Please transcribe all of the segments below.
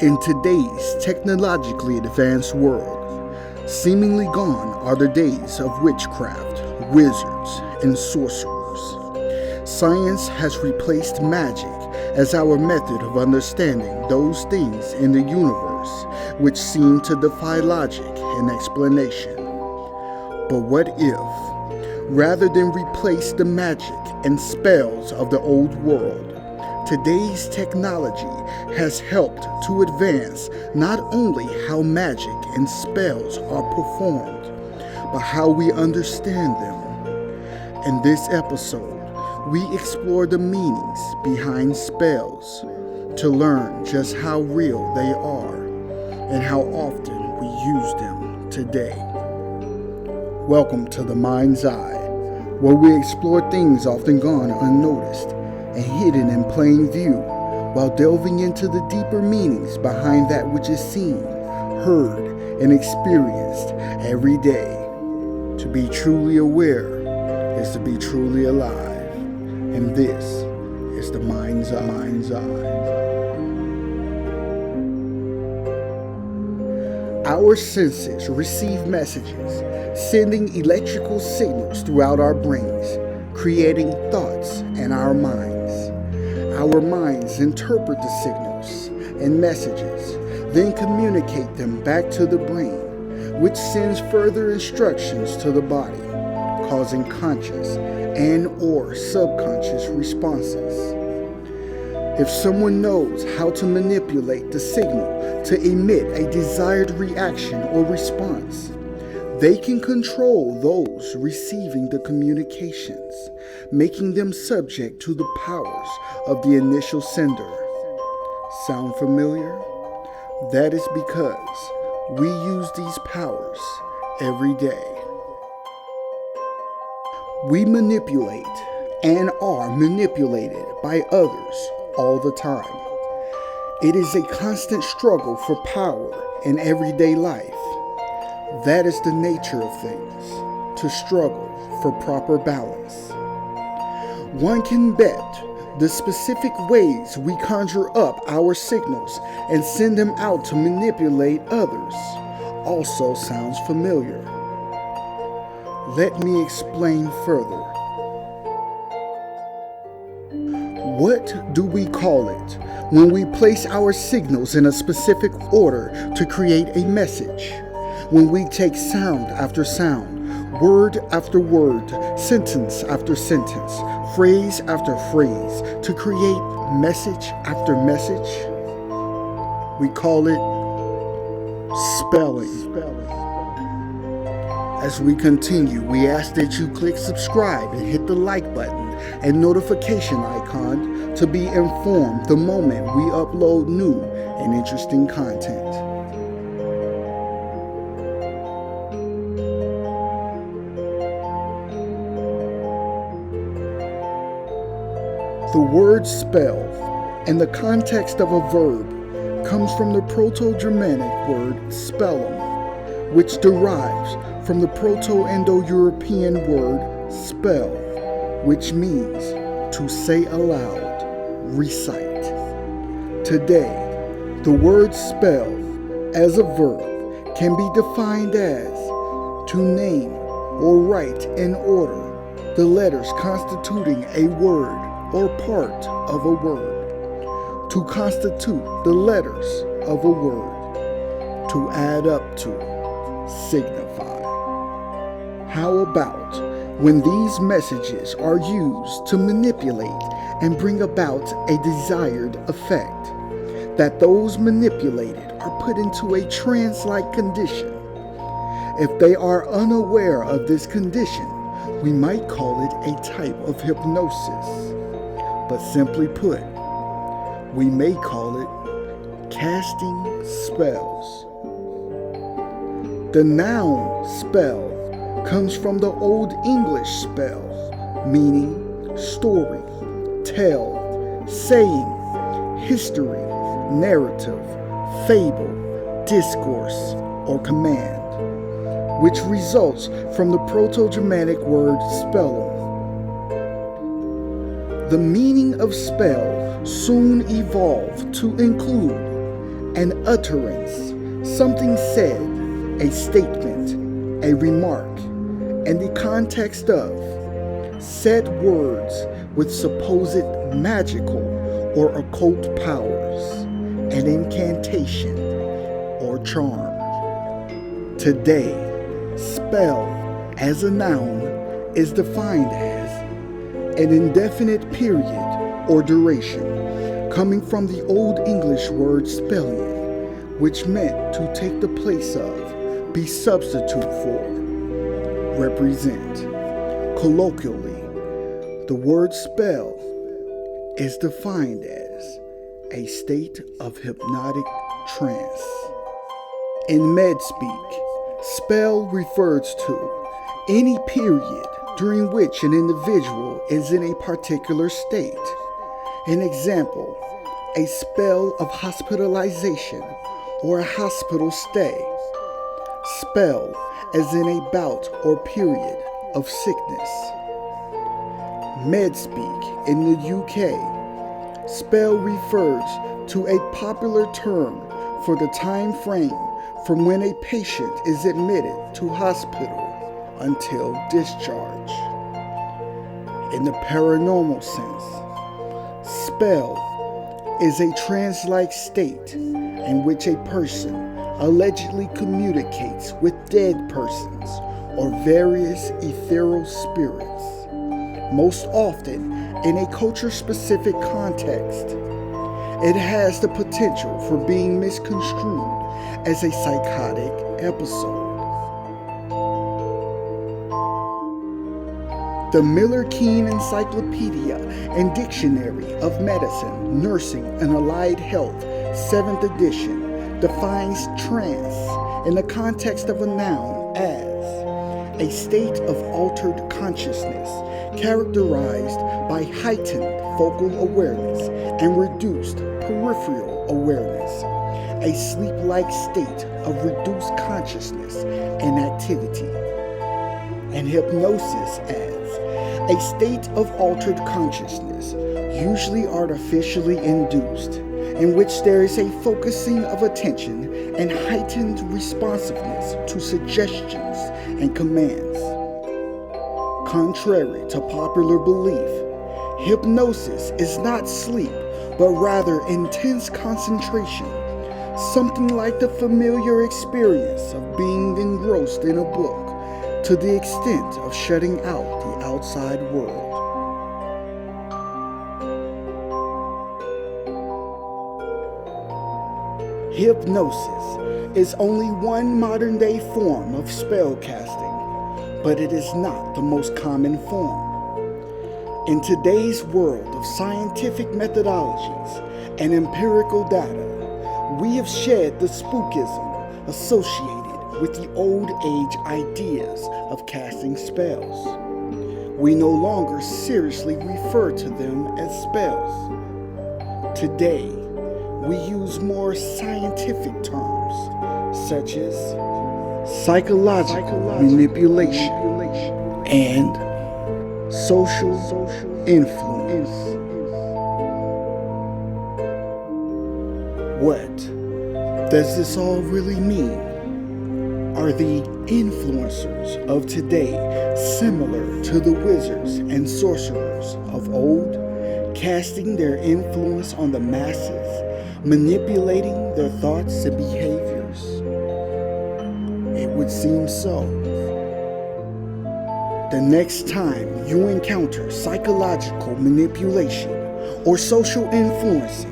In today's technologically advanced world, seemingly gone are the days of witchcraft, wizards, and sorcerers. Science has replaced magic as our method of understanding those things in the universe which seem to defy logic and explanation. But what if, rather than replace the magic and spells of the old world, today's technology has helped to advance not only how magic and spells are performed, but how we understand them. In this episode, we explore the meanings behind spells to learn just how real they are and how often we use them today. Welcome to the Mind's Eye, where we explore things often gone unnoticed and hidden in plain view, while delving into the deeper meanings behind that which is seen, heard, and experienced every day. To be truly aware is to be truly alive, and this is the Mind's Eye. Our senses receive messages, sending electrical signals throughout our brains, creating thoughts in our minds. Our minds interpret the signals and messages, then communicate them back to the brain, which sends further instructions to the body, causing conscious and/or subconscious responses. If someone knows how to manipulate the signal to emit a desired reaction or response, they can control those receiving the communications, making them subject to the powers of the initial sender. Sound familiar? That is because we use these powers every day. We manipulate and are manipulated by others all the time. It is a constant struggle for power in everyday life. That is the nature of things, to struggle for proper balance. One can bet the specific ways we conjure up our signals and send them out to manipulate others also sounds familiar. Let me explain further. What do we call it when we place our signals in a specific order to create a message? When we take sound after sound, word after word, sentence after sentence, phrase after phrase, to create message after message, we call it spelling. As we continue, we ask that you click subscribe and hit the like button and notification icon to be informed the moment we upload new and interesting content. The word spell, in the context of a verb, comes from the Proto-Germanic word spellum, which derives from the Proto-Indo-European word spell, which means to say aloud, recite. Today, the word spell as a verb can be defined as to name or write in order the letters constituting a word or part of a word, to constitute the letters of a word, to add up to, signify. How about when these messages are used to manipulate and bring about a desired effect, that those manipulated are put into a trance-like condition? If they are unaware of this condition, we might call it a type of hypnosis. But simply put, we may call it casting spells. The noun spell comes from the Old English spell, meaning story, tale, saying, history, narrative, fable, discourse, or command, which results from the Proto-Germanic word spellum. The meaning of spell soon evolved to include An utterance, something said, a statement, a remark, in the context of said words with supposed magical or occult powers, an incantation or charm. Today, spell as a noun is defined as an indefinite period or duration, coming from the Old English word spellion, which meant to take the place of, be substitute for, represent. Colloquially, the word spell is defined as a state of hypnotic trance. In med speak, spell refers to any period during which an individual is in a particular state. An example, a spell of hospitalization or a hospital stay. Spell as in a bout or period of sickness. Medspeak in the UK, spell refers to a popular term for the time frame from when a patient is admitted to hospital until discharge. In the paranormal sense, spell is a trance-like state in which a person allegedly communicates with dead persons or various ethereal spirits, most often in a culture-specific context. It has the potential for being misconstrued as a psychotic episode. The Miller-Keene Encyclopedia and Dictionary of Medicine, Nursing, and Allied Health, 7th edition, defines trance in the context of a noun as a state of altered consciousness characterized by heightened focal awareness and reduced peripheral awareness, a sleep-like state of reduced consciousness and activity, and hypnosis as a state of altered consciousness, usually artificially induced, in which there is a focusing of attention and heightened responsiveness to suggestions and commands. Contrary to popular belief, hypnosis is not sleep, but rather intense concentration, something like the familiar experience of being engrossed in a book to the extent of shutting out the outside world. Hypnosis is only one modern-day form of spell casting, but it is not the most common form. In today's world of scientific methodologies and empirical data, we have shed the spookism associated with the old age ideas of casting spells. We no longer seriously refer to them as spells. Today, we use more scientific terms, such as psychological manipulation and social influence. What does this all really mean? Are the influencers of today similar to the wizards and sorcerers of old, casting their influence on the masses, manipulating their thoughts and behaviors? It would seem so. The next time you encounter psychological manipulation or social influencing,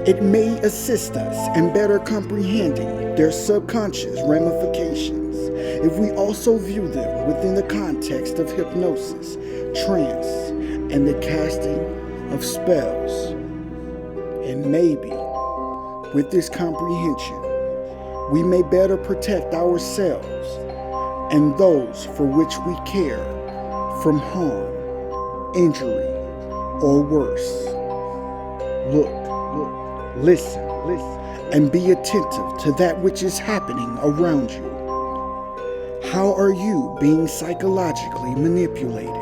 it may assist us in better comprehending their subconscious ramifications if we also view them within the context of hypnosis, trance, and the casting of spells. And maybe, with this comprehension, we may better protect ourselves and those for which we care from harm, injury, or worse. Look, listen, and be attentive to that which is happening around you. How are you being psychologically manipulated?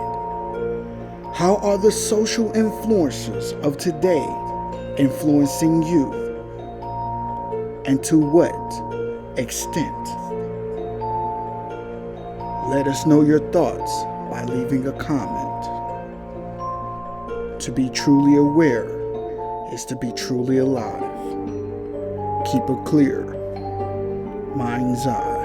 How are the social influencers of today influencing you? and to what extent? Let us know your thoughts by leaving a comment. To be truly aware is to be truly alive. Keep a clear mind's eye.